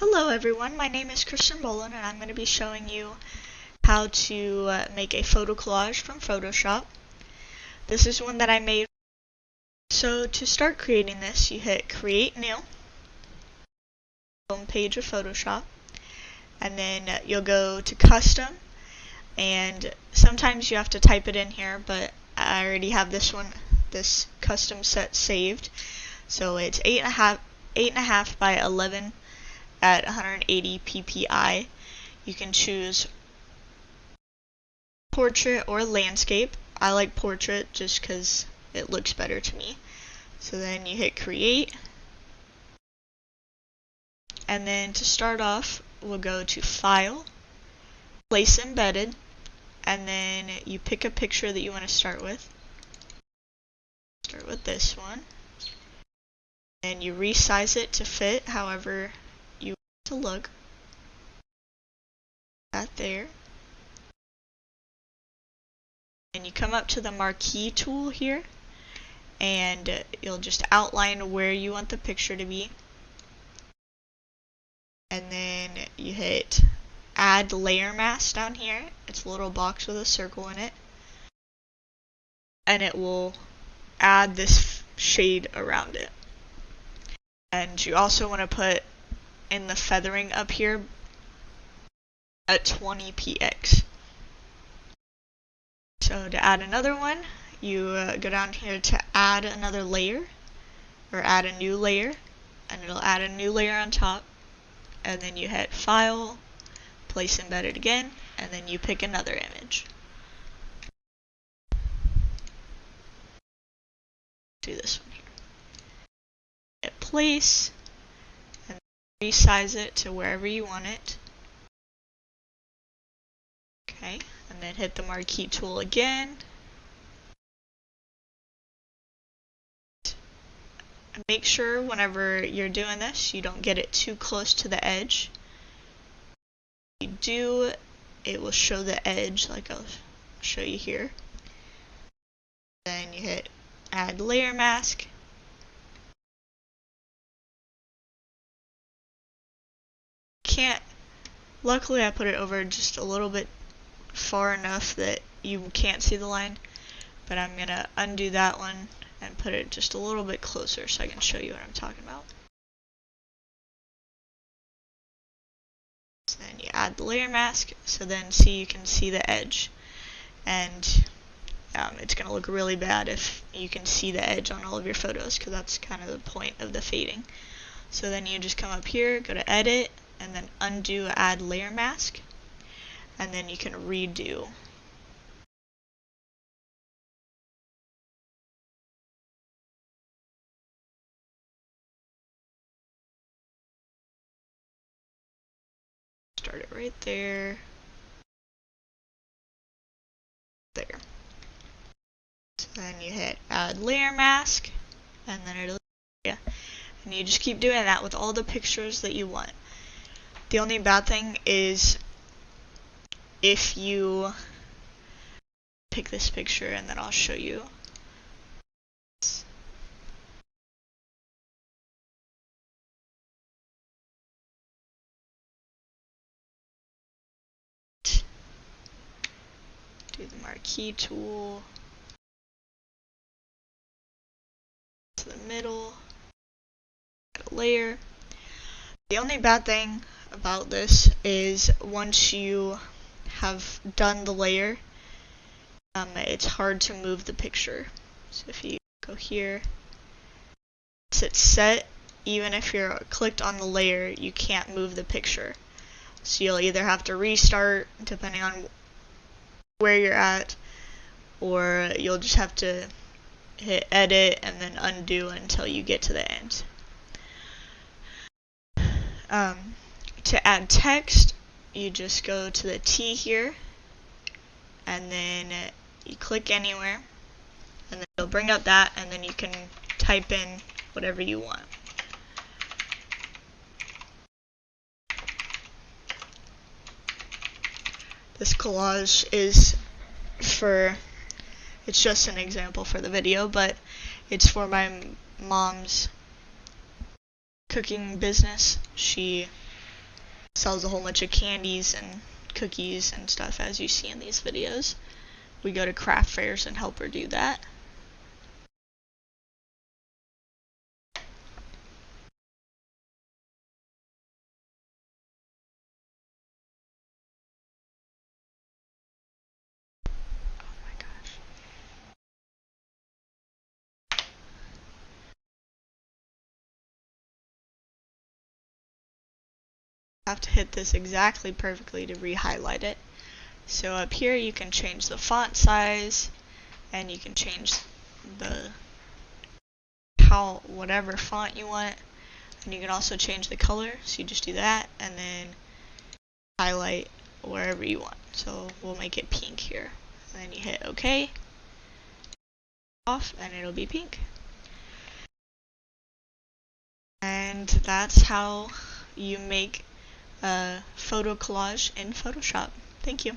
Hello everyone, my name is Christian Boland and I'm going to be showing you how to make a photo collage from Photoshop. This is one that I made. So to start creating this, you hit Create New, home page of Photoshop, and then you'll go to Custom, and sometimes you have to type it in here, but I already have this custom set saved. So it's 8.5 by 11 at 180 ppi. You can choose portrait or landscape. I like portrait just because it looks better to me. So then you hit create, and then to start off we'll go to file, place embedded, and then you pick a picture that you want to start with. Start with this one, and you resize it to fit however you want it to look. That there. And you come up to the marquee tool here, and you'll just outline where you want the picture to be. And then you hit add layer mask down here. It's a little box with a circle in it. And it will add this shade around it. And you also want to put in the feathering up here at 20px. So to add another one, you go down here to add another layer, or add a new layer, and it'll add a new layer on top. And then you hit file, place embedded again, and then you pick another image. Do this one here. Hit place, and resize it to wherever you want it. Okay, and then hit the marquee tool again. And make sure whenever you're doing this, you don't get it too close to the edge. If you do, it will show the edge, like I'll show you here. Then you hit add layer mask. Luckily I put it over just a little bit far enough that you can't see the line, but I'm gonna undo that one and put it just a little bit closer so I can show you what I'm talking about. So then you add the layer mask, so then you can see the edge, and it's gonna look really bad if you can see the edge on all of your photos, because that's kind of the point of the fading. So then you just come up here, go to edit, and then undo add layer mask, and then you can redo. Start it right there. There. So then you hit add layer mask, and then it'll, yeah. And you just keep doing that with all the pictures that you want. The only bad thing is if you pick this picture, and then I'll show you. Do the marquee tool to the middle, add a layer. The only bad thing about this is once you have done the layer, it's hard to move the picture. So if you go here, it's set, even if you're clicked on the layer, you can't move the picture. So you'll either have to restart depending on where you're at, or you'll just have to hit edit and then undo until you get to the end. To add text, you just go to the T here, and then you click anywhere, and then it'll bring up that, and then you can type in whatever you want. This collage is it's just an example for the video, but it's for my mom's cooking business. She sells a whole bunch of candies and cookies and stuff, as you see in these videos. We go to craft fairs and help her do that. Have to hit this exactly perfectly to re-highlight it. So up here you can change the font size, and you can change the whatever font you want, and you can also change the color. So you just do that and then highlight wherever you want. So we'll make it pink here, and then you hit OK, off, and it'll be pink. And that's how you make a photo collage in Photoshop. Thank you.